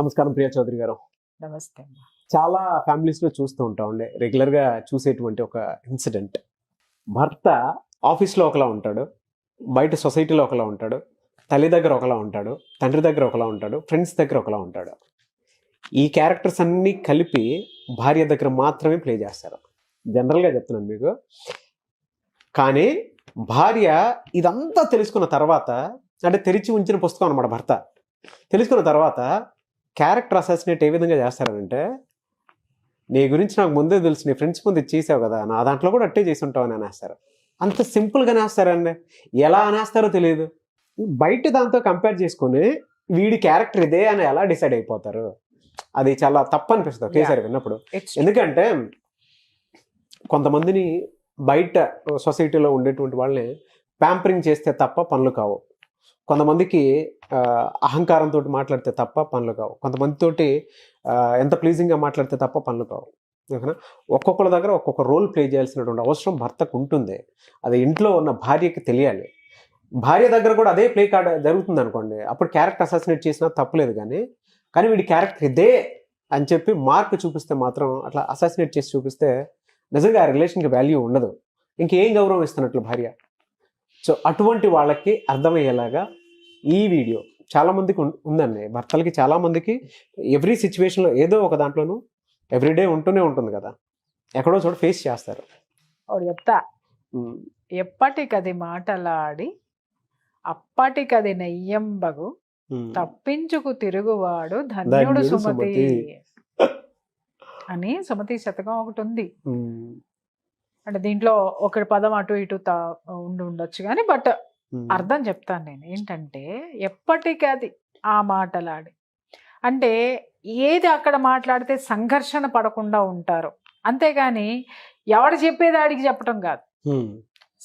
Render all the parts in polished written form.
నమస్కారం ప్రియా చౌదరి గారు. నమస్తే. చాలా ఫ్యామిలీస్లో చూస్తూ ఉంటామండి, రెగ్యులర్గా చూసేటువంటి ఒక ఇన్సిడెంట్. భర్త ఆఫీస్లో ఒకలా ఉంటాడు, బయట సొసైటీలో ఒకలా ఉంటాడు, తల్లి దగ్గర ఒకలా ఉంటాడు, తండ్రి దగ్గర ఒకలా ఉంటాడు, ఫ్రెండ్స్ దగ్గర ఒకలా ఉంటాడు. ఈ క్యారెక్టర్స్ అన్నీ కలిపి భార్య దగ్గర మాత్రమే ప్లే చేస్తారు. జనరల్గా చెప్తున్నాను మీకు. కానీ భార్య ఇదంతా తెలుసుకున్న తర్వాత, అంటే తెరిచి ఉంచిన పుస్తకం అనమాట భర్త, తెలుసుకున్న తర్వాత క్యారెక్టర్ అసాసినేట్ ఏ విధంగా చేస్తారంటే, నీ గురించి నాకు ముందే తెలుసు, నీ ఫ్రెండ్స్ ముందు చేసావు కదా, నా దాంట్లో కూడా అట్టే చేసి ఉంటావు అని అనేస్తారు. అంత సింపుల్గా అనేస్తారండి. ఎలా అనేస్తారో తెలియదు. బయట దాంతో కంపేర్ చేసుకుని వీడి క్యారెక్టర్ ఇదే అని ఎలా డిసైడ్ అయిపోతారు? అది చాలా తప్పు అనిపిస్తుంది ఒకేసారి విన్నప్పుడు. ఎందుకంటే కొంతమందిని బయట సొసైటీలో ఉండేటువంటి వాళ్ళని ప్యాంపరింగ్ చేస్తే తప్ప పనులు కావు. కొంతమందికి అహంకారంతో మాట్లాడితే తప్ప పనులు కావు. కొంతమందితోటి ఎంత ప్లీజింగ్గా మాట్లాడితే తప్ప పనులు కావు. ఓకేనా? ఒక్కొక్కరి దగ్గర ఒక్కొక్క రోల్ ప్లే చేయాల్సినటువంటి అవసరం భర్తకు ఉంటుంది. అది ఇంట్లో ఉన్న భార్యకి తెలియాలి. భార్య దగ్గర కూడా అదే ప్లే కార్డ్ జరుగుతుంది అనుకోండి, అప్పుడు క్యారెక్టర్ అసాసినేట్ చేసినా తప్పులేదు. కానీ వీడి క్యారెక్టర్ ఇదే అని చెప్పి మార్క్ చూపిస్తే మాత్రం, అట్లా అసాసినేట్ చేసి చూపిస్తే నిజంగా ఆ రిలేషన్కి వాల్యూ ఉండదు. ఇంకేం గౌరవం ఇస్తున్నట్లు భార్య. సో అటువంటి వాళ్ళకి అర్థమయ్యేలాగా ఈ వీడియో చాలామందికి ఉందండి. భర్తలకి చాలామందికి ఎవ్రీ సిచ్యువేషన్లో ఏదో ఒక దాంట్లోనూ ఎవ్రీడే ఉంటూనే ఉంటుంది కదా, ఎక్కడో చోట ఫేస్ చేస్తారు. చెప్తా, ఎప్పటికది మాటలాడి అప్పటికది నెయ్యంబగు తప్పించుకు తిరుగువాడు ధన్యుడు సుమతి అని సుమతి శతకం ఒకటి ఉంది. అంటే దీంట్లో ఒక పదం అటు ఇటు ఉండొచ్చు కానీ, బట్ అర్థం చెప్తాను నేను. ఏంటంటే ఎప్పటికది ఆ మాటలాడి అంటే ఏది అక్కడ మాట్లాడితే సంఘర్షణ పడకుండా ఉంటారు, అంతేగాని ఎవడు చెప్పేది ఆడికి చెప్పటం కాదు.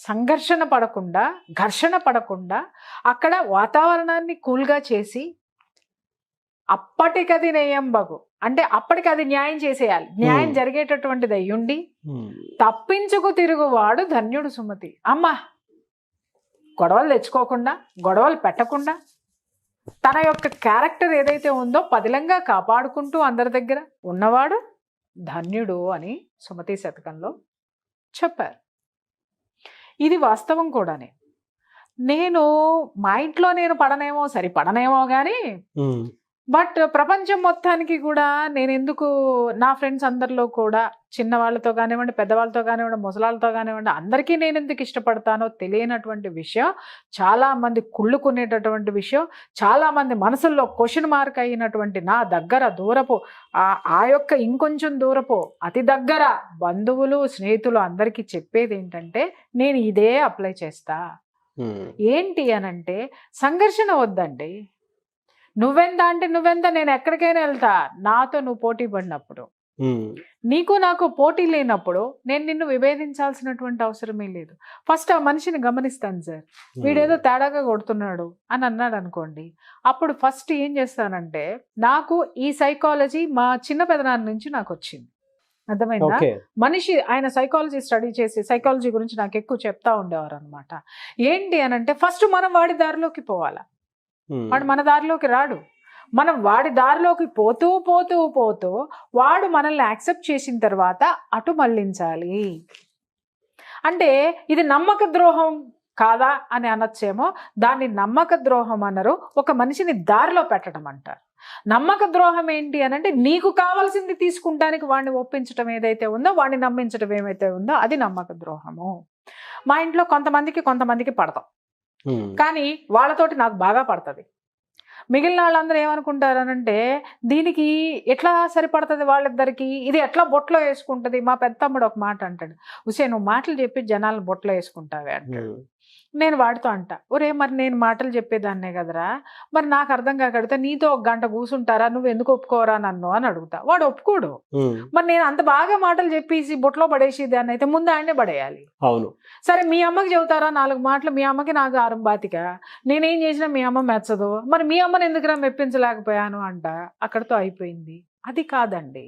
సంఘర్షణ పడకుండా, ఘర్షణ పడకుండా అక్కడ వాతావరణాన్ని కూల్గా చేసి అప్పటికది నెయ్యంబగు అంటే అప్పటికి అది న్యాయం చేసేయాలి. న్యాయం జరిగేటటువంటిది అయ్యుండి తప్పించుకు తిరుగువాడు ధన్యుడు సుమతి. అమ్మా, గొడవలు తెచ్చుకోకుండా, గొడవలు పెట్టకుండా తన యొక్క క్యారెక్టర్ ఏదైతే ఉందో పదిలంగా కాపాడుకుంటూ అందరి దగ్గర ఉన్నవాడు ధన్యుడు అని సుమతి శతకంలో చెప్పారు. ఇది వాస్తవం కూడానే. నేను మా ఇంట్లో నేను పడనేమో, పడనేమో కానీ, బట్ ప్రపంచం మొత్తానికి కూడా నేను ఎందుకు, నా ఫ్రెండ్స్ అందరిలో కూడా చిన్నవాళ్ళతో కానివ్వండి, పెద్దవాళ్ళతో కానివ్వండి, ముసలాళ్ళతో కానివ్వండి, అందరికీ నేను ఎందుకు ఇష్టపడతానో తెలియనటువంటి విషయం, చాలామంది కుళ్ళుకునేటటువంటి విషయం, చాలామంది మనసుల్లో క్వశ్చన్ మార్క్ అయినటువంటి నా దగ్గర దూరపు ఆ యొక్క ఇంకొంచెం దూరపు అతి దగ్గర బంధువులు, స్నేహితులు అందరికీ చెప్పేది ఏంటంటే, నేను ఇదే అప్లై చేస్తా. ఏంటి అనంటే, సంఘర్షణ వద్దండి. నువ్వెంత అంటే నువ్వెంత, నేను ఎక్కడికైనా వెళ్తా. నాతో నువ్వు పోటీ పడినప్పుడు, నీకు నాకు పోటీ లేనప్పుడు నేను నిన్ను విభేదించాల్సినటువంటి అవసరమే లేదు. ఫస్ట్ ఆ మనిషిని గమనిస్తాను. సార్, వీడేదో తేడాగా కొడుతున్నాడు అని అన్నాడు అనుకోండి, అప్పుడు ఫస్ట్ ఏం చేస్తానంటే, నాకు ఈ సైకాలజీ మా చిన్న పెదనాన్న నుంచి నాకు వచ్చింది. అర్థమైందా? మనిషి ఆయన సైకాలజీ స్టడీ చేసి సైకాలజీ గురించి నాకు ఎక్కువ చెప్తా ఉండేవారు అనమాట. ఏంటి అనంటే, ఫస్ట్ మనం వాడి దారిలోకి పోవాలా, వాడు మన దారిలోకి రాడు. మనం వాడి దారిలోకి పోతూ పోతూ పోతూ వాడు మనల్ని యాక్సెప్ట్ చేసిన తర్వాత అటు మళ్ళించాలి. అంటే ఇది నమ్మక ద్రోహం కాదా అని అనొచ్చేమో, దాన్ని నమ్మక ద్రోహం అనరు, ఒక మనిషిని దారిలో పెట్టడం అంటారు. నమ్మక ద్రోహం ఏంటి అనంటే, నీకు కావాల్సింది తీసుకుంటానికి వాడిని ఒప్పించడం ఏదైతే ఉందో, వాడిని నమ్మించడం ఏమైతే ఉందో, అది నమ్మక ద్రోహము. మా ఇంట్లో కొంతమందికి పడతాం, కానీ వాళ్ళతోటి నాకు బాగా పడుతుంది. మిగిలిన వాళ్ళందరూ ఏమనుకుంటారనంటే, దీనికి ఎట్లా సరిపడుతుంది వాళ్ళిద్దరికి, ఇది ఎట్లా బొట్లో వేసుకుంటుంది. మా పెద్ద తమ్ముడు ఒక మాట అంటాడు, ఉసే నువ్వు మాటలు చెప్పి జనాలను బొట్లో వేసుకుంటావే అంటాడు. నేను వాడితో అంటా, ఒరే మరి నేను మాటలు చెప్పేదాన్నే కదరా, మరి నాకు అర్థం కాకడితే నీతో ఒక గంట కూర్చుంటారా, నువ్వు ఎందుకు ఒప్పుకోరా నన్ను అని అడుగుతా. వాడు ఒప్పుకోడు. మరి నేను అంత బాగా మాటలు చెప్పేసి బొట్లో పడేసి దాన్ని అయితే ముందు ఆయనే పడేయాలి. అవును, సరే మీ అమ్మకి చెబుతారా 4 మాటలు, మీ అమ్మకి నాకు ఆరం బాతిక, నేనేం చేసినా మీ అమ్మ మెచ్చదు, మరి మీ అమ్మని ఎందుకురా మెప్పించలేకపోయాను అంట. అక్కడితో అయిపోయింది. అది కాదండి.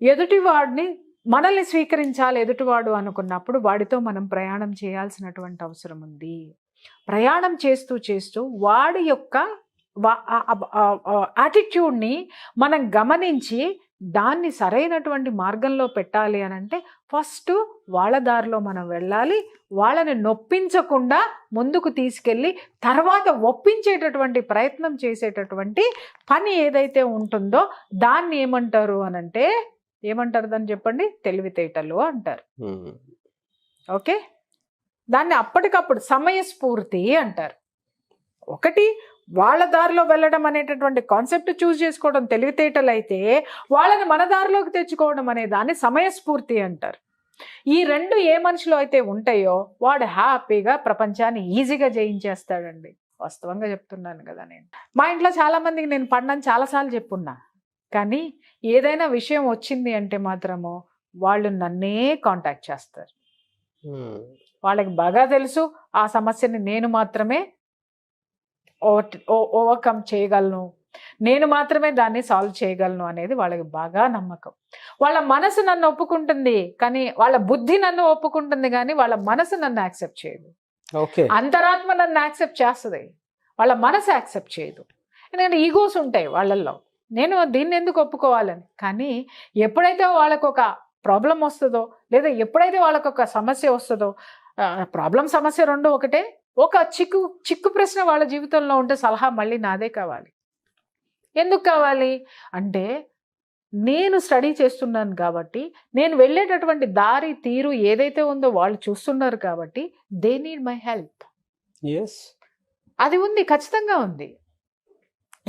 ఎదుటివాడిని మనల్ని స్వీకరించాలి ఎదుటివాడు అనుకున్నప్పుడు వాడితో మనం ప్రయాణం చేయాల్సినటువంటి అవసరం ఉంది. ప్రయాణం చేస్తూ చేస్తూ వాడి యొక్క యాటిట్యూడ్ని మనం గమనించి దాన్ని సరైనటువంటి మార్గంలో పెట్టాలి అని అంటే ఫస్ట్ వాళ్ళ దారిలో మనం వెళ్ళాలి, వాళ్ళని నొప్పించకుండా ముందుకు తీసుకెళ్ళి తర్వాత ఒప్పించేటటువంటి ప్రయత్నం చేసేటటువంటి పని ఏదైతే ఉంటుందో దాన్ని ఏమంటారు అనంటే, ఏమంటారు దాన్ని చెప్పండి, తెలివితేటలు అంటారు. ఓకే, దాన్ని అప్పటికప్పుడు సమయస్ఫూర్తి అంటారు. ఒకటి వాళ్ళ దారిలో వెళ్ళడం అనేటటువంటి కాన్సెప్ట్ చూస్ చేసుకోవడం తెలివితేటలు అయితే, వాళ్ళని మన దారిలోకి తెచ్చుకోవడం అనే దాన్ని సమయస్ఫూర్తి అంటారు. ఈ రెండు ఏ మనిషిలో అయితే ఉంటాయో వాడు హ్యాపీగా ప్రపంచాన్ని ఈజీగా జయించేస్తాడండి. వాస్తవంగా చెప్తున్నాను కదా. నేను మా ఇంట్లో చాలా మందికి నేను పడినని చాలాసార్లు చెప్పున్నా, కానీ ఏదైనా విషయం వచ్చింది అంటే మాత్రము వాళ్ళు నన్నే కాంటాక్ట్ చేస్తారు. వాళ్ళకి బాగా తెలుసు ఆ సమస్యని నేను మాత్రమే ఓవర్కమ్ చేయగలను, నేను మాత్రమే దాన్ని సాల్వ్ చేయగలను అనేది వాళ్ళకి బాగా నమ్మకం. వాళ్ళ మనసు నన్ను ఒప్పుకుంటుంది, కానీ వాళ్ళ బుద్ధి నన్ను ఒప్పుకుంటుంది, కానీ వాళ్ళ మనసు నన్ను యాక్సెప్ట్ చేయదు. అంతరాత్మ నన్ను యాక్సెప్ట్ చేస్తుంది, వాళ్ళ మనసు యాక్సెప్ట్ చేయదు. ఎందుకంటే ఈగోస్ ఉంటాయి వాళ్ళల్లో, నేను దీన్ని ఎందుకు ఒప్పుకోవాలని. కానీ ఎప్పుడైతే వాళ్ళకు ఒక ప్రాబ్లం వస్తుందో, లేదా ఎప్పుడైతే వాళ్ళకు ఒక సమస్య వస్తుందో, ప్రాబ్లం సమస్య రెండు ఒకటే, ఒక చిక్కు ప్రశ్న వాళ్ళ జీవితంలో ఉంటే సలహా మళ్ళీ నాదే కావాలి. ఎందుకు కావాలి అంటే, నేను స్టడీ చేస్తున్నాను కాబట్టి, నేను వెళ్ళేటటువంటి దారి తీరు ఏదైతే ఉందో వాళ్ళు చూస్తున్నారు కాబట్టి దే నీడ్ మై హెల్ప్. అది ఉంది, ఖచ్చితంగా ఉంది.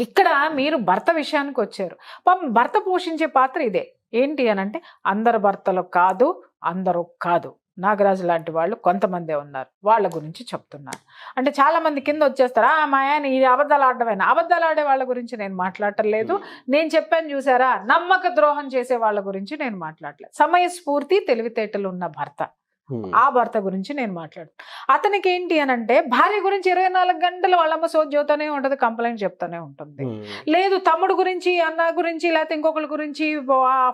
ఇక్కడ మీరు భర్త విషయానికి వచ్చారు. పాపం భర్త పోషించే పాత్ర ఇదే. ఏంటి అని అంటే, అందరు భర్తలు కాదు, అందరూ కాదు, నాగరాజు లాంటి వాళ్ళు కొంతమందే ఉన్నారు, వాళ్ళ గురించి చెప్తున్నారు. అంటే చాలా మంది కింద వచ్చేస్తారు, మా ఆయన ఇది అబద్ధాలు ఆడటమేనా. అబద్ధాలు ఆడే వాళ్ళ గురించి నేను మాట్లాడటం లేదు. నేను చెప్పాను చూసారా, నమ్మక ద్రోహం చేసే వాళ్ళ గురించి నేను మాట్లాడలేదు. సమయస్ఫూర్తి తెలివితేటలు ఉన్న భర్త, ఆ భర్త గురించి నేను మాట్లాడుతాను. అతనికి ఏంటి అని అంటే, భార్య గురించి 24 గంటలు వాళ్ళమ్మ సోద్యోతూనే ఉంటుంది, కంప్లైంట్ చెప్తూనే ఉంటుంది. లేదు తమ్ముడు గురించి, అన్న గురించి, లేకపోతే ఇంకొకరి గురించి,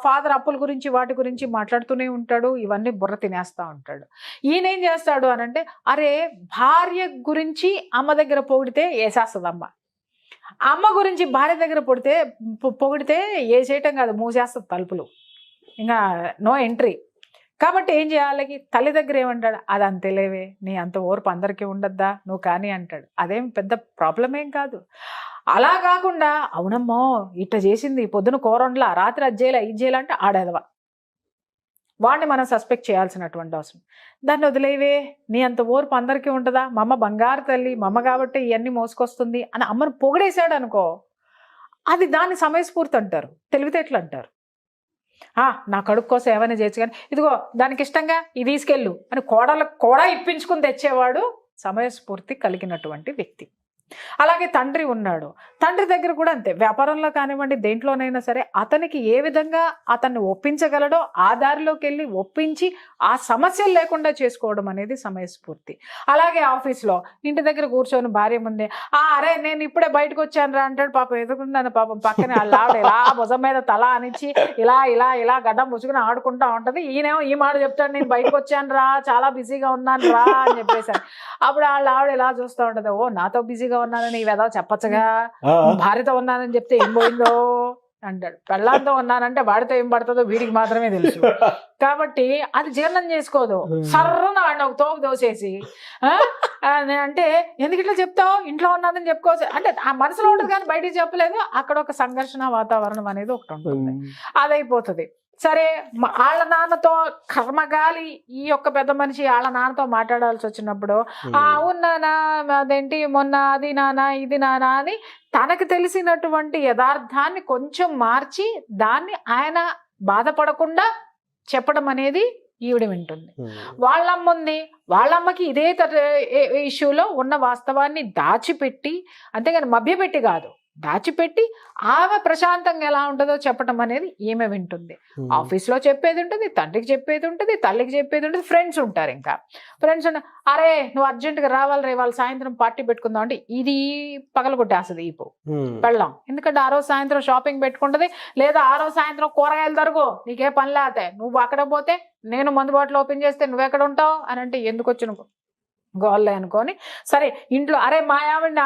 ఫాదర్ అప్పుల గురించి, వాటి గురించి మాట్లాడుతూనే ఉంటాడు. ఇవన్నీ బుర్ర తినేస్తూ ఉంటాడు. ఈయనేం చేస్తాడు అని అంటే, అరే భార్య గురించి అమ్మ దగ్గర పొగిడితే వేసేస్తుంది అమ్మ, అమ్మ గురించి భార్య దగ్గర పొగిడితే వేసేయటం కాదు, మూసేస్తుంది తలుపులు, ఇంకా నో ఎంట్రీ. కాబట్టి ఏం చేయాలి, తల్లి దగ్గర ఏమంటాడు, అది అంతేలేవే, నీ అంత ఓర్పు అందరికీ ఉండద్దా, నువ్వు కానీ అంటాడు. అదేం పెద్ద ప్రాబ్లం ఏం కాదు. అలా కాకుండా, అవునమ్మో ఇట్ట చేసింది, పొద్దున కూరండ్లా, రాత్రి అజ్జేలా ఇజ్జేలా అంటే ఆడేదవా, వాడిని మనం సస్పెక్ట్ చేయాల్సినటువంటి అవసరం. దాన్ని వదిలేవే, నీ అంత ఓర్పు అందరికీ ఉంటుందా, మా అమ్మ బంగారు తల్లి, మా అమ్మ కాబట్టి ఇవన్నీ మోసుకొస్తుంది అని అమ్మను పొగిడేశాడు అనుకో, అది దాన్ని సమయస్ఫూర్తి అంటారు, తెలివితేటలు అంటారు. నా కడుపు కోసం ఏమైనా చేయొచ్చు, కానీ ఇదిగో దానికి ఇష్టంగా ఇది తీసుకెళ్ళు అని కోడలకు కూడా ఇప్పించుకుని తెచ్చేవాడు సమయస్ఫూర్తి కలిగినటువంటి వ్యక్తి. అలాగే తండ్రి ఉన్నాడు, తండ్రి దగ్గర కూడా అంతే. వ్యాపారంలో కానివ్వండి, దేంట్లోనైనా సరే అతనికి ఏ విధంగా అతన్ని ఒప్పించగలడో ఆ దారిలోకి వెళ్ళి ఒప్పించి ఆ సమస్యలు లేకుండా చేసుకోవడం అనేది సమయస్ఫూర్తి. అలాగే ఆఫీస్లో ఇంటి దగ్గర కూర్చొని భార్య ముందే, అరే నేను ఇప్పుడే బయటకు వచ్చాను రా అంటాడు. పాపం ఎదుగున్నాను, పాపం పక్కనే ఆవిడ ఇలా భుజం మీద తల అనిచ్చి ఇలా ఇలా ఇలా గడ్డం పుచ్చుకుని ఆడుకుంటా ఉంటది. ఈయనేమో ఈ మాట చెప్తాడు, నేను బయటకు వచ్చాను రా, చాలా బిజీగా ఉన్నాను రా అని చెప్పేసాను. అప్పుడు ఆవిడ ఇలా చూస్తూ ఉంటది, ఓ నాతో బిజీగా ఉన్నానని ఈ వెధవ చెప్పచ్చుగా, భార్యతో ఉన్నానని చెప్తే ఏం పోయిందో అంటాడు. పెళ్ళాంతో ఉన్నానంటే వాడితో ఏం పడుతుందో వీడికి మాత్రమే తెలుసు. కాబట్టి అది జీర్ణం చేసుకోదు. సర్రన వాడిని ఒక తోపు దోసేసి అంటే ఎందుకు ఇట్లా చెప్తావు, ఇంట్లో ఉన్నానని చెప్పుకోవచ్చు అంటే ఆ మనసులో ఉంటుంది కానీ బయటికి చెప్పలేదు. అక్కడ ఒక సంఘర్షణ వాతావరణం అనేది ఒకటి ఉంటుంది, అదైపోతుంది. సరే వాళ్ళ నాన్నతో కర్మగాలి ఈ యొక్క పెద్ద మనిషి వాళ్ళ నాన్నతో మాట్లాడాల్సి వచ్చినప్పుడు, అవునానా అదేంటి మొన్న అది నానా ఇది నానా అని తనకు తెలిసినటువంటి యథార్థాన్ని కొంచెం మార్చి దాన్ని ఆయన బాధపడకుండా చెప్పడం అనేది ఈవిడ వింటుంది. వాళ్ళమ్మ ఉంది, వాళ్ళమ్మకి ఇదే ఇష్యూలో ఉన్న వాస్తవాన్ని దాచిపెట్టి, అంతేగాని మభ్యపెట్టి కాదు, దాచిపెట్టి ఆమె ప్రశాంతంగా ఎలా ఉంటుందో చెప్పడం అనేది ఈమె వింటుంది. ఆఫీస్లో చెప్పేది ఉంటుంది, తండ్రికి చెప్పేది ఉంటుంది, తల్లికి చెప్పేది ఉంటుంది, ఫ్రెండ్స్ ఉంటారు. ఇంకా ఫ్రెండ్స్ అరే నువ్వు అర్జెంటుగా రావాలి రే, వాళ్ళు సాయంత్రం పార్టీ పెట్టుకుందాం అంటే ఇది పగలగొట్టేస్తుంది ఈపు పెళ్ళాం. ఎందుకంటే ఆ రోజు సాయంత్రం షాపింగ్ పెట్టుకుంటుంది, లేదా ఆ రోజు సాయంత్రం కూరగాయలు తరుగు, నీకే పని లేతే నువ్వు అక్కడ పోతే నేను మందు బాటిల్ ఓపెన్ చేస్తే నువ్వు ఎక్కడ ఉంటావు అని అంటే, ఎందుకు వచ్చి నువ్వు గోల్లే అనుకొని సరే ఇంట్లో అరే మా ఆవిడ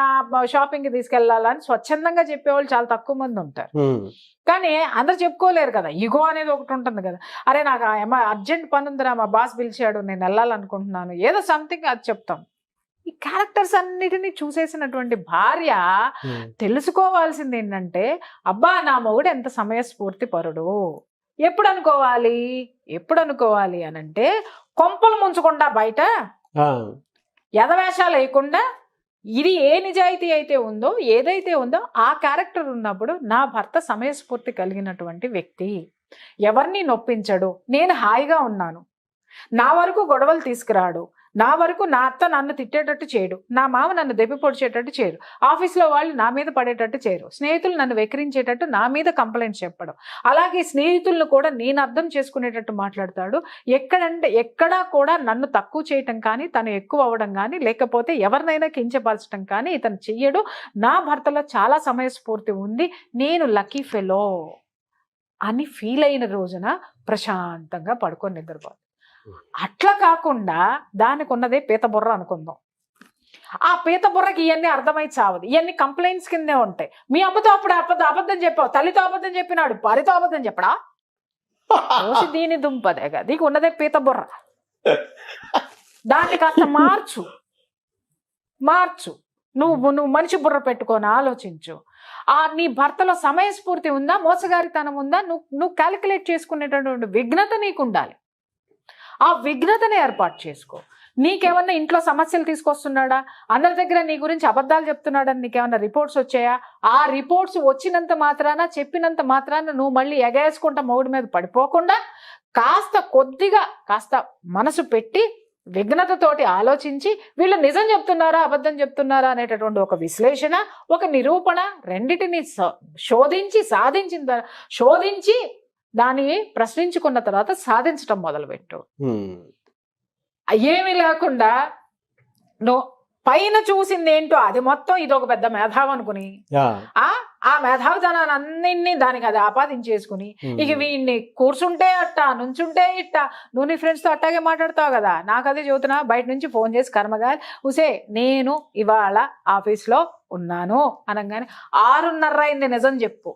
షాపింగ్కి తీసుకెళ్లాలని స్వచ్ఛందంగా చెప్పేవాళ్ళు చాలా తక్కువ మంది ఉంటారు. కానీ అందరు చెప్పుకోలేరు కదా, ఇగో అనేది ఒకటి ఉంటుంది కదా. అరే నాకు అర్జెంట్ పని ఉందిరా, మా బాస్ పిలిచాడు, నేను వెళ్ళాలనుకుంటున్నాను, ఏదో సంథింగ్ అది చెప్తాం. ఈ క్యారెక్టర్స్ అన్నిటినీ చూసేసినటువంటి భార్య తెలుసుకోవాల్సింది ఏంటంటే, అబ్బా నా మొగుడు ఎంత సమయస్ఫూర్తి పరుడు. ఎప్పుడు అనుకోవాలి అని అంటే, కొంపలు ముంచకుండా బయట యథవేషాలు వేయకుండా ఇది ఏ నిజాయితీ అయితే ఉందో ఏదైతే ఉందో ఆ క్యారెక్టర్ ఉన్నప్పుడు నా భర్త సమయస్ఫూర్తి కలిగినటువంటి వ్యక్తి, ఎవరిని నొప్పించడు, నేను హాయిగా ఉన్నాను, నా వరకు గొడవలు తీసుకురాడు, నా వరకు నా అత్త నన్ను తిట్టేటట్టు చేయడు, నా మామ నన్ను దెబ్బి పొడిచేటట్టు చేయరు, ఆఫీస్లో వాళ్ళు నా మీద పడేటట్టు చేయరు, స్నేహితులు నన్ను వెక్కిరించేటట్టు నా మీద కంప్లైంట్ చెప్పడం, అలాగే స్నేహితులను కూడా నేను అర్థం చేసుకునేటట్టు మాట్లాడతాడు. ఎక్కడా కూడా నన్ను తక్కువ చేయటం కానీ, తను ఎక్కువ అవ్వడం కానీ, లేకపోతే ఎవరినైనా కించపరచడం కానీ ఇతను చెయ్యడు. నా భర్తలో చాలా సమయస్ఫూర్తి ఉంది, నేను లక్కీ ఫెలో అని ఫీల్ అయిన రోజున ప్రశాంతంగా పడుకొని నిద్రపోదు. అట్లా కాకుండా దానికి ఉన్నదే పీత బుర్ర అనుకుందాం. ఆ పీత బుర్రకి ఇవన్నీ అర్థమై చావదు, ఇవన్నీ కంప్లైంట్స్ కిందే ఉంటాయి. మీ అమ్మతో అప్పుడు అబద్ధం చెప్పావు, తల్లితో అబద్ధం చెప్పినాడు, భార్యతో అబద్ధం చెప్పడా, దీని దుంపదేగా, నీకు ఉన్నదే పీత బుర్ర. దాన్ని కాస్త మార్చు. నువ్వు మనిషి బుర్ర పెట్టుకొని ఆలోచించు. నీ భర్తలో సమయస్ఫూర్తి ఉందా, మోసగారితనం ఉందా, నువ్వు క్యాలిక్యులేట్ చేసుకునేటటువంటి విఘ్నత నీకు ఉండాలి. ఆ విఘ్నతని ఏర్పాటు చేసుకో. నీకేమన్నా ఇంట్లో సమస్యలు తీసుకొస్తున్నాడా, అందరి దగ్గర నీ గురించి అబద్ధాలు చెప్తున్నాడని నీకేమన్నా రిపోర్ట్స్ వచ్చాయా? ఆ రిపోర్ట్స్ వచ్చినంత మాత్రాన, చెప్పినంత మాత్రాన నువ్వు మళ్ళీ ఎగేసుకుంటా మొగుడి మీద పడిపోకుండా కాస్త మనసు పెట్టి విఘ్నతతోటి ఆలోచించి వీళ్ళు నిజం చెప్తున్నారా అబద్ధం చెప్తున్నారా అనేటటువంటి ఒక విశ్లేషణ, ఒక నిరూపణ, రెండిటిని శోధించి దాన్ని ప్రశ్నించుకున్న తర్వాత సాధించటం మొదలుపెట్టు. ఏమీ లేకుండా నువ్వు పైన చూసింది ఏంటో అది మొత్తం ఇది ఒక పెద్ద మేధావి అనుకుని ఆ మేధావితనాన్ని అన్నింటినీ దానికి అది ఆపాదించేసుకుని ఇక వీడిని కూర్చుంటే అట్టా, నుంచుంటే ఇట్టా, నువ్వు నీ ఫ్రెండ్స్తో అట్టాగే మాట్లాడతావు కదా, నాకు అదే చదువుతున్నా, బయట నుంచి ఫోన్ చేసి కర్మగా ఉసే నేను ఇవాళ ఆఫీస్లో ఉన్నాను అనగానే 6:30 అయింది నిజం చెప్పు,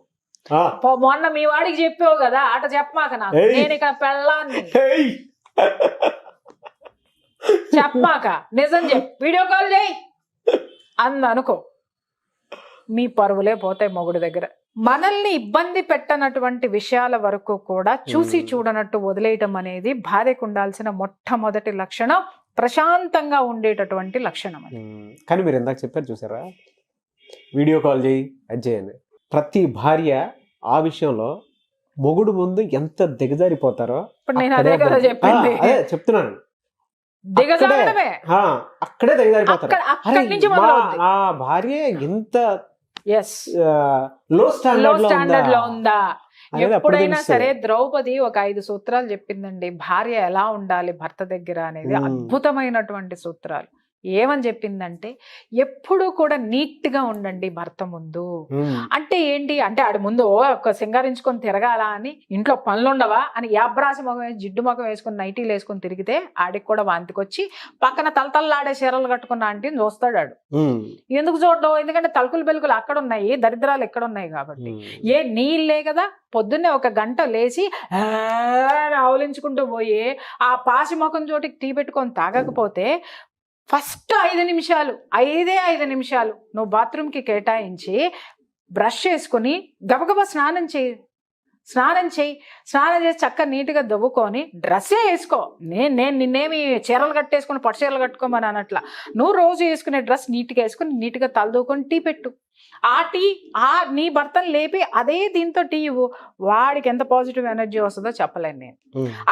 మొన్న మీ వాడికి చెప్పావు కదా అట చెప్పమాక, నాకు నేను ఇక్కడ పెళ్ళాన్ని చెప్పమాక, నిజం చెప్పు, వీడియో కాల్ చేయి అందనుకో, మీ పరువులే పోతాయి మొగుడు దగ్గర. మనల్ని ఇబ్బంది పెట్టనటువంటి విషయాల వరకు కూడా చూసి చూడనట్టు వదిలేయటం అనేది భార్యకు ఉండాల్సిన మొట్టమొదటి లక్షణం, ప్రశాంతంగా ఉండేటటువంటి లక్షణం. కానీ మీరు ఇందాక చెప్పారు చూసారా, వీడియో కాల్ చేయి అది చేయని, ప్రతి భార్య ఆ విషయంలో మొగుడు ముందు ఎంత దిగజారిపోతారో. ఇప్పుడు నేను అదే కదా చెప్పింది, చెప్తున్నాను, దిగజారడమే, అక్కడే దిగజారిపోతారు. ఆ భార్య ఎంత లో స్టాండర్డ్ లో ఉందా. ఎప్పుడైనా సరే ద్రౌపది ఒక 5 సూత్రాలు చెప్పిందండి, భార్య ఎలా ఉండాలి భర్త దగ్గర అనేది, అద్భుతమైనటువంటి సూత్రాలు. ఏమని చెప్పిందంటే, ఎప్పుడూ కూడా నీట్ గా ఉండండి భర్త ముందు. అంటే ఏంటి అంటే, ఆడి ముందు ఒక సింగారించుకొని తిరగాల అని, ఇంట్లో పనులుండవా అని యాబ్రాసి ముఖం వేసి జిడ్డు ముఖం వేసుకుని నైటీలు వేసుకుని తిరిగితే ఆడికి కూడా వాంతికొచ్చి పక్కన తలతల్లాడే చీరలు కట్టుకున్న ఆంటీని చూస్తాడు. ఆడు ఎందుకు చూడడం, ఎందుకంటే తలుకులు బెలుకులు అక్కడ ఉన్నాయి, దరిద్రాలు ఎక్కడ ఉన్నాయి కాబట్టి. నీళ్ళే కదా, పొద్దున్నే ఒక గంట లేచి ఆవులించుకుంటూ పోయి ఆ పాసి ముఖం చోటికి టీ పెట్టుకొని తాగకపోతే ఫస్ట్ 5 నిమిషాలు నువ్వు బాత్రూమ్కి కేటాయించి బ్రష్ చేసుకుని గబగబా స్నానం చేసి చక్కగా నీట్గా దవ్వుకొని డ్రెస్సే వేసుకో. నేను నిన్నేమి చీరలు కట్టేసుకుని పట్టు చీరలు కట్టుకోమని అనట్లా. నువ్వు రోజు వేసుకునే డ్రెస్ నీట్గా వేసుకుని నీట్గా తలదూకొని టీ పెట్టు. నీ భర్తను లేపి అదే దీంతో టీ ఇవ్వు. వాడికి ఎంత పాజిటివ్ ఎనర్జీ వస్తుందో చెప్పలేను నేను.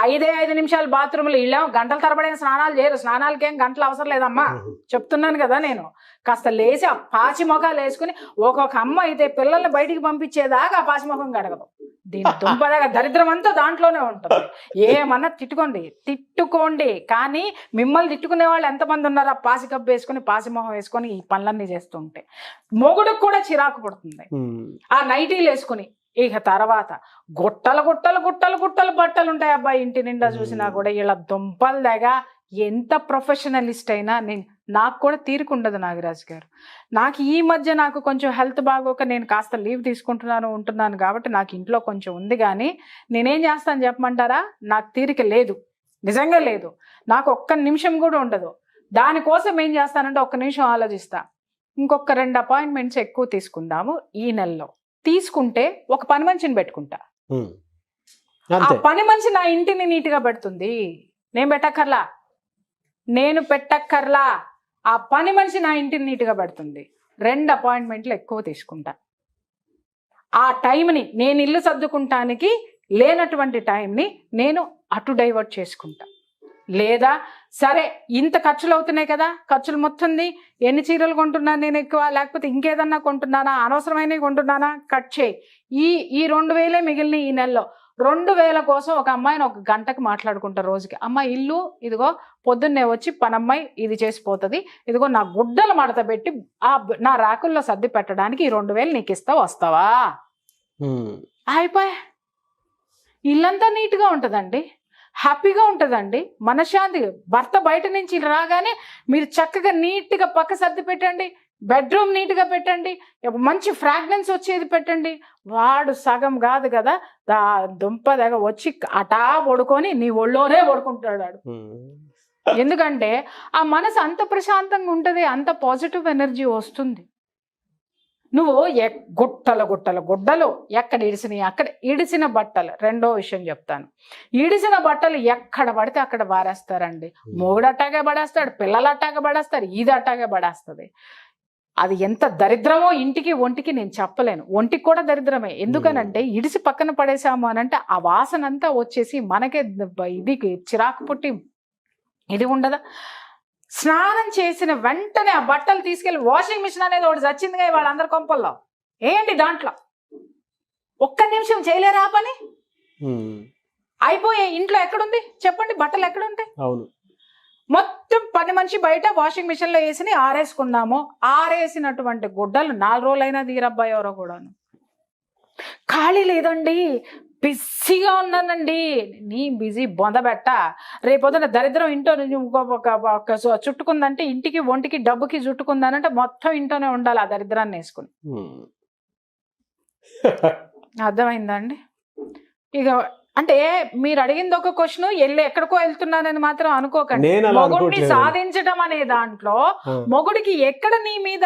5 నిమిషాలు బాత్రూమ్లో ఇళ్ళాం, గంటల తరబడిన స్నానాలు చేయరు. స్నానాలకేం గంటలు అవసరం లేదమ్మా, చెప్తున్నాను కదా నేను. కాస్త లేచి ఆ పాచి మొఖాలు వేసుకుని, ఒక్కొక్క అమ్మ అయితే పిల్లల్ని బయటికి పంపించేదాకా ఆ పాచి ముఖం గడగదు. దీని దుంపదాగా దరిద్రం అంతా దాంట్లోనే ఉంటుంది. ఏమన్నా తిట్టుకోండి, కానీ మిమ్మల్ని తిట్టుకునే వాళ్ళు ఎంతమంది ఉన్నారో ఆ పాసి కప్పు వేసుకుని పాసి మొహం వేసుకొని ఈ పనులన్నీ చేస్తూ ఉంటే మొగుడుకు కూడా చిరాకు పడుతుంది. ఆ నైటీలు వేసుకుని ఇక తర్వాత గుట్టలు బట్టలు ఉంటాయి అబ్బాయి ఇంటి నిండా చూసినా కూడా. ఇలా దుంపలు దగ్గర ఎంత ప్రొఫెషనలిస్ట్ అయినా, నేను నాకు కూడా తీరిక ఉండదు నాగరాజు గారు. నాకు ఈ మధ్య నాకు కొంచెం హెల్త్ బాగోక నేను కాస్త లీవ్ తీసుకుంటున్నాను ఉంటున్నాను కాబట్టి నాకు ఇంట్లో కొంచెం ఉంది. కానీ నేనేం చేస్తాను చెప్పమంటారా? నాకు తీరిక లేదు, నిజంగా లేదు. నాకు ఒక్క నిమిషం కూడా ఉండదు. దానికోసం ఏం చేస్తానంటే ఒక్క నిమిషం ఆలోచిస్తా, ఇంకొక 2 అపాయింట్మెంట్స్ ఎక్కువ తీసుకుందాము ఈ నెలలో. తీసుకుంటే ఒక పని మనిషిని పెట్టుకుంటా. ఆ పని మనిషి నా ఇంటిని నీట్గా పెడుతుంది. నేను పెట్టక్కర్లా. ఆ పని మనిషి నా ఇంటిని నీట్గా పెడుతుంది. 2 అపాయింట్మెంట్లు ఎక్కువ తీసుకుంటా. ఆ టైంని నేను ఇల్లు సర్దుకుంటానికి లేనటువంటి టైంని నేను అటు డైవర్ట్ చేసుకుంటా. లేదా సరే ఇంత ఖర్చులు అవుతున్నాయి కదా, ఖర్చులు మొత్తంది, ఎన్ని చీరలు కొంటున్నాను నేను ఎక్కువ, లేకపోతే ఇంకేదన్నా కొంటున్నానా, అనవసరమైనవి కొంటున్నానా, కట్ చేయి. ఈ 2000 మిగిలిన ఈ నెలలో 2000 కోసం ఒక అమ్మాయిని 1 గంటకు మాట్లాడుకుంటారు రోజుకి. అమ్మ ఇల్లు ఇదిగో పొద్దున్నే వచ్చి పనమ్మాయి ఇది చేసిపోతుంది, ఇదిగో నా గుడ్డలు మడత పెట్టి నా రాకుల్లో సర్ది పెట్టడానికి ఈ 2000 నీకు ఇస్తా, వస్తావా? అయిపోయా. ఇల్లంతా నీట్గా ఉంటుందండి, హ్యాపీగా ఉంటుందండి, మనశ్శాంతి. భర్త బయట నుంచి రాగానే మీరు చక్కగా నీట్గా పక్క సర్ది పెట్టండి, బెడ్రూమ్ నీట్గా పెట్టండి, మంచి ఫ్రాగ్రెన్స్ వచ్చేది పెట్టండి. వాడు సగం కాదు కదా దుంప దగ్గర వచ్చి అటా పడుకొని నీ ఒళ్ళోనే పడుకుంటాడు. ఎందుకంటే ఆ మనసు అంత ప్రశాంతంగా ఉంటుంది, అంత పాజిటివ్ ఎనర్జీ వస్తుంది. నువ్వు గుడ్డలు ఎక్కడ ఇడిసినాయి అక్కడ ఇడిసిన బట్టలు. రెండో విషయం చెప్తాను, ఇడిసిన బట్టలు ఎక్కడ పడితే అక్కడ బారేస్తారండి. మొగుడు అట్టాగే పడేస్తాడు, పిల్లలు అట్టాగే పడేస్తారు, ఇది అట్టాగే పడేస్తుంది. అది ఎంత దరిద్రమో ఇంటికి ఒంటికి నేను చెప్పలేను. ఒంటికి కూడా దరిద్రమే. ఎందుకనంటే ఇడిసి పక్కన పడేసాము అనంటే ఆ వాసన అంతా వచ్చేసి మనకే ఇది చిరాకు పుట్టి ఇది ఉండదా. స్నానం చేసిన వెంటనే ఆ బట్టలు తీసుకెళ్లి వాషింగ్ మిషన్ అనేది ఒకటి చచ్చిందిగా వాళ్ళందరి కొంపల్లో. ఏంటి దాంట్లో ఒక్క నిమిషం చేయలేరా పని? అయిపోయే ఇంట్లో ఎక్కడుంది చెప్పండి, బట్టలు ఎక్కడుంటాయి? అవును, మొత్తం పని మనిషి బయట వాషింగ్ మిషన్ లో వేసి ఆరేసుకున్నాము. ఆరేసినటువంటి గుడ్డలు 4 రోజులైనా తీరబ్బాయి ఎవరో కూడాను. ఖాళీ లేదండి, బిజీగా ఉన్నానండి. నీ బిజీ బొందబెట్ట. రేపొద్దున దరిద్రం ఇంట్లో చుట్టుకుందంటే, ఇంటికి ఒంటికి డబ్బుకి చుట్టుకుందానంటే మొత్తం ఇంట్లోనే ఉండాలి ఆ దరిద్రాన్ని వేసుకుని. అర్థమైందండి? ఇక అంటే మీరు అడిగింది ఒక క్వశ్చన్, ఎక్కడికో వెళ్తున్నానని మాత్రం అనుకోకండి. మొగుడిని సాధించడం అనే దాంట్లో మొగుడికి ఎక్కడ నీ మీద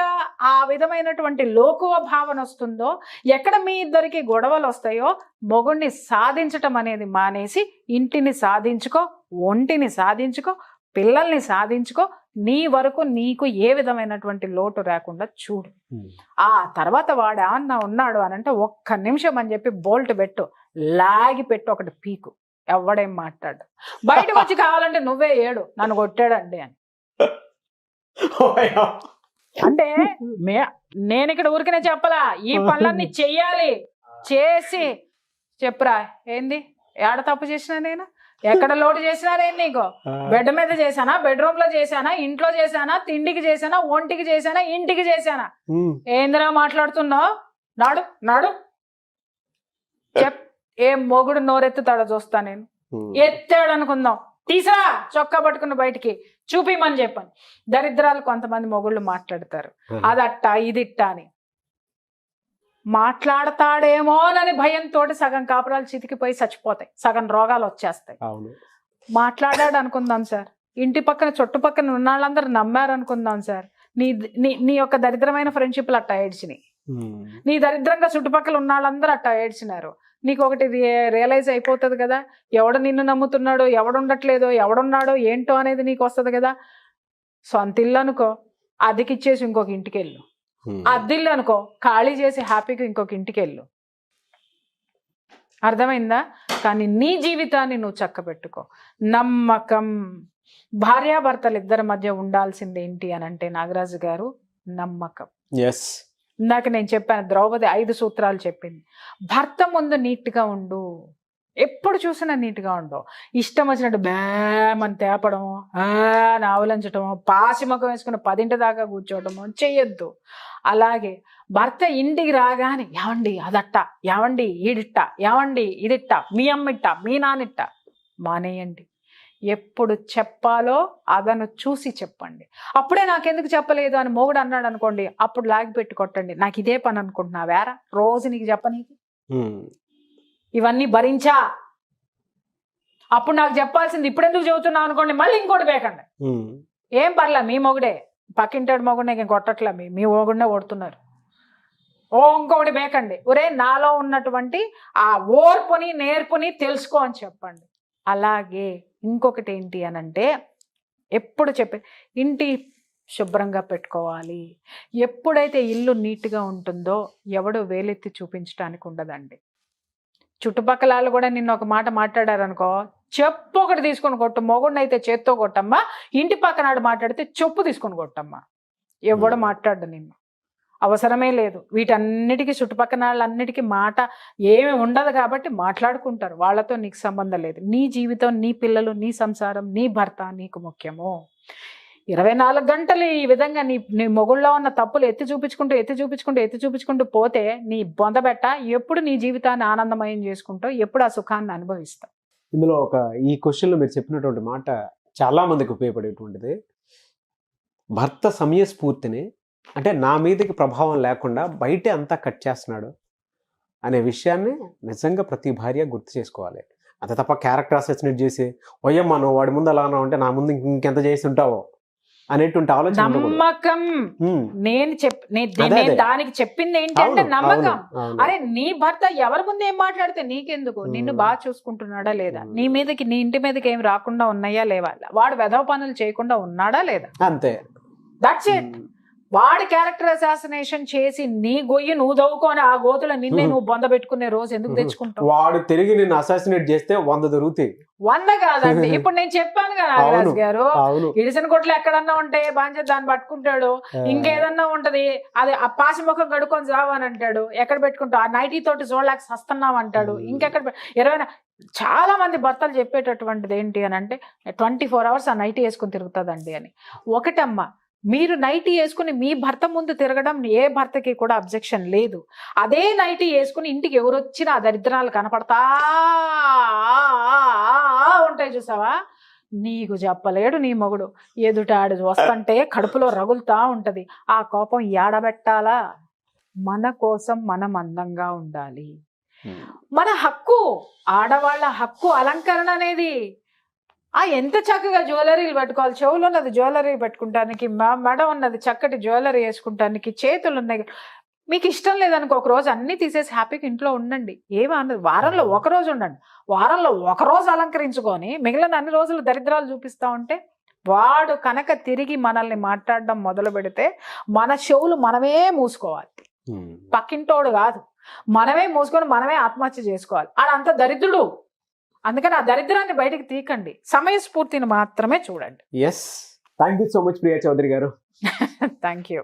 ఆ విధమైనటువంటి లోకువ భావన వస్తుందో, ఎక్కడ మీ ఇద్దరికి గొడవలు వస్తాయో, మొగుడిని సాధించటం అనేది మానేసి ఇంటిని సాధించుకో, ఒంటిని సాధించుకో, పిల్లల్ని సాధించుకో. నీ వరకు నీకు ఏ విధమైనటువంటి లోటు రాకుండా చూడు. ఆ తర్వాత వాడు ఏమన్నా ఉన్నాడు అనంటే ఒక్క నిమిషం అని చెప్పి బోల్ట్ పెట్టు, లాగి పెట్టు, ఒకటి పీకు. ఎవడేం మాట్లాడు. బయటకు వచ్చి కావాలంటే నువ్వే ఏడు నన్ను కొట్టాడండి అని. అంటే నేను ఇక్కడ ఊరికనే చెప్పలా, ఈ పనులన్నీ చెయ్యాలి. చేసి చెప్పురా ఏంది, ఏడ తప్పు చేసినా నేను, ఎక్కడ లోటు చేసినా నేను నీకు? బెడ్ మీద చేశానా, బెడ్రూమ్ లో చేశానా, ఇంట్లో చేశానా, తిండికి చేశానా, ఒంటికి చేశానా, ఇంటికి చేశానా? ఏందిరా మాట్లాడుతున్నావు? నాడు నాడు చెప్. ఏం మొగుడు నోరెత్తుతాడో చూస్తా నేను. ఎత్తాడు అనుకుందాం, తీసా చొక్కా పట్టుకున్న బయటికి చూపిమని చెప్పాను. దరిద్రాలు కొంతమంది మొగుళ్ళు మాట్లాడతారు, అదట్టా ఇదిట్టా అని. మాట్లాడతాడేమోనని భయంతో సగం కాపురాలు చితికిపోయి చచ్చిపోతాయి, సగం రోగాలు వచ్చేస్తాయి. మాట్లాడాడు అనుకుందాం సార్, ఇంటి పక్కన చుట్టుపక్కన ఉన్న వాళ్ళందరూ నమ్మారు అనుకుందాం సార్. నీ యొక్క దరిద్రమైన ఫ్రెండ్షిప్లు అట్టా ఏడ్చినాయి, నీ దరిద్రంగా చుట్టుపక్కల ఉన్న వాళ్ళందరూ అట్టా ఏడ్చినారు. నీకు ఒకటి రియలైజ్ అయిపోతుంది కదా, ఎవడు నిన్ను నమ్ముతున్నాడో, ఎవడుండట్లేదో, ఎవడున్నాడో ఏంటో అనేది నీకు వస్తుంది కదా. సొంత ఇల్లు అనుకో, అద్దెకిచ్చేసి ఇంకొక ఇంటికి వెళ్ళు. అద్దిల్లు అనుకో, ఖాళీ చేసి హ్యాపీగా ఇంకొక ఇంటికి వెళ్ళు. అర్థమైందా? కానీ నీ జీవితాన్ని నువ్వు చక్కబెట్టుకో. నమ్మకం. భార్యాభర్తలు ఇద్దరి మధ్య ఉండాల్సింది ఏంటి అని అంటే నాగరాజు గారు, నమ్మకం. ఇందాక నేను చెప్పాను, ద్రౌపది 5 సూత్రాలు చెప్పింది. భర్త ముందు నీట్గా ఉండు, ఎప్పుడు చూసినా నీట్గా ఉండవు. ఇష్టం వచ్చినట్టు బేమని తేపడము, ఆవలించటము, పాసిమకం వేసుకుని 10 దాకా కూర్చోవటము చెయ్యొద్దు. అలాగే భర్త ఇంటికి రాగానే ఏమండి అదట్ట, ఏమండి ఈడిట్ట, ఏమండి ఇదిట్ట, మీ అమ్మిట్ట, మీ నానిట్ట మానేయండి. ఎప్పుడు చెప్పాలో అదను చూసి చెప్పండి. అప్పుడే నాకెందుకు చెప్పలేదు అని మొగుడు అన్నాడు అనుకోండి, అప్పుడు లాగి పెట్టి కొట్టండి. నాకు ఇదే పని అనుకుంటున్నా వేరా రోజు నీకు చెప్పనీకి, ఇవన్నీ భరించా, అప్పుడు నాకు చెప్పాల్సింది ఇప్పుడెందుకు చెబుతున్నావు అనుకోండి, మళ్ళీ ఇంకోటి బేకండి. ఏం పర్లే, మీ మొగుడే, పక్కింటాడు మొగుడిని ఇంక కొట్టట్లే, మీ మొగుడినే కొడుతున్నారు. ఇంకొకటి బేకండి, ఒరే నాలో ఉన్నటువంటి ఆ ఓర్పుని నేర్పుని తెలుసుకో అని చెప్పండి. అలాగే ఇంకొకటి ఏంటి అని అంటే, ఎప్పుడు ఇంటి శుభ్రంగా పెట్టుకోవాలి. ఎప్పుడైతే ఇల్లు నీట్గా ఉంటుందో ఎవడు వేలెత్తి చూపించడానికి ఉండదండి. చుట్టుపక్కల వాళ్ళు కూడా నిన్న ఒక మాట మాట్లాడారనుకో, చెప్పు ఒకటి తీసుకొని కొట్టు. మొగుడిని అయితే చేత్తో కొట్టమ్మా, ఇంటి పక్కనాడు మాట్లాడితే చెప్పు తీసుకొని కొట్టమ్మా. ఎవడు మాట్లాడు నిన్ను, అవసరమే లేదు. వీటన్నిటికీ చుట్టుపక్కల వాళ్ళన్నిటికీ మాట ఏమి ఉండదు కాబట్టి మాట్లాడుకుంటారు, వాళ్ళతో నీకు సంబంధం లేదు. నీ జీవితం, నీ పిల్లలు, నీ సంసారం, నీ భర్త నీకు ముఖ్యము. 24 గంటలు ఈ విధంగా నీ మొగుళ్ళలో ఉన్న తప్పులు ఎత్తి చూపించుకుంటూ పోతే నీ బొందబెట్ట ఎప్పుడు నీ జీవితాన్ని ఆనందమయం చేసుకుంటావు, ఎప్పుడు ఆ సుఖాన్ని అనుభవిస్తావు. ఇందులో ఈ క్వశ్చన్లో మీరు చెప్పినటువంటి మాట చాలా మందికి ఉపయోగపడేటువంటిది. భర్త సమయస్ఫూర్తిని, అంటే నా మీదకి ప్రభావం లేకుండా బయటే అంతా కట్ చేస్తున్నాడు అనే విషయాన్ని నిజంగా ప్రతి భార్య గుర్తు చేసుకోవాలి. అంతే తప్ప క్యారెక్టర్ అసెసినేట్ చేసి ఓయమ్మా నువ్వు వాడి ముందు అలా అన్నావు అంటే నా ముందు ఇంకెంత చేసి ఉంటావో అనేటువంటి ఆలోచన. నమ్మకం. నేను దానికి చెప్పింది ఏంటంటే నమ్మకం. అరే నీ భర్త ఎవరి ముందు ఏం మాట్లాడితే నీకెందుకు, నిన్ను బాగా చూసుకుంటున్నాడా లేదా, నీ మీదకి నీ ఇంటి మీదకి ఏం రాకుండా ఉన్నాయా లేవా, వాడు వెధవ పనులు చేయకుండా ఉన్నాడా లేదా, అంతే. That's it. వాడి క్యారెక్టర్ అసాసినేషన్ చేసి నీ గొయ్యి నువ్వు దవ్వుకొని ఆ గోతుల నిన్నే నువ్వు బొంద పెట్టుకునే రోజు ఎందుకు తెచ్చుకుంటావు? వాడు తిరిగి నిన్ను అసాసినేట్ చేస్తే 100 దొరుకుతాయి. 100 కాదండి. ఇప్పుడు నేను చెప్పాను కదా నాగరాజు గారు, ఇడిసిన కొట్లు ఎక్కడన్నా ఉంటే బాగా దాన్ని పట్టుకుంటాడు, ఇంకేదన్నా ఉంటది అది ఆ పాసి ముఖం కడుక్కొని చావని అంటాడు, ఎక్కడ పెట్టుకుంటావు ఆ నైటీ తోటి చూడలేక సస్తున్నావు అంటాడు, ఇంకెక్కడ 20. చాలా మంది భర్తలు చెప్పేటటువంటిది ఏంటి అని అంటే 24 hours ఆ నైటీ వేసుకుని తిరుగుతుందండి అని. ఒకటమ్మా, మీరు నైటీ వేసుకుని మీ భర్త ముందు తిరగడం ఏ భర్తకి కూడా అబ్జెక్షన్ లేదు. అదే నైటీ వేసుకుని ఇంటికి ఎవరు వచ్చినా ఆ దరిద్రాలు కనపడతా ఉంటాయి చూసావా, నీకు చెప్పలేడు నీ మొగుడు. ఎదుటాడు వస్తుంటే కడుపులో రగులుతా ఉంటది. ఆ కోపం ఏడబెట్టాలా? మన కోసం మనం అందంగా ఉండాలి. మన హక్కు, ఆడవాళ్ళ హక్కు అలంకరణ అనేది. ఎంత చక్కగా జ్యువెలరీలు పెట్టుకోవాలి, చెవులు ఉన్నది జ్యువెలరీ పెట్టుకుంటానికి, మెడ ఉన్నది చక్కటి జ్యువెలరీ వేసుకుంటానికి, చేతులు ఉన్నాయి. మీకు ఇష్టం లేదనుకో ఒక రోజు అన్ని తీసేసి హ్యాపీగా ఇంట్లో ఉండండి, ఏమీ అన్నది. వారంలో ఒక రోజు ఉండండి, వారంలో ఒక రోజు అలంకరించుకొని మిగిలిన అన్ని రోజులు దరిద్రాలు చూపిస్తా ఉంటే వాడు కనుక తిరిగి మనల్ని మాట్లాడడం మొదలు పెడితే మన చెవులు మనమే మూసుకోవాలి, పక్కింటోడు కాదు. మనమే మూసుకొని మనమే ఆత్మహత్య చేసుకోవాలి. ఆడంత దరిద్రుడు. అందుకని ఆ దరిద్రాన్ని బయటకు తీకండి, సమయస్ఫూర్తిని మాత్రమే చూడండి. Yes, thank you so much Priya Chaudhary గారు. Thank you.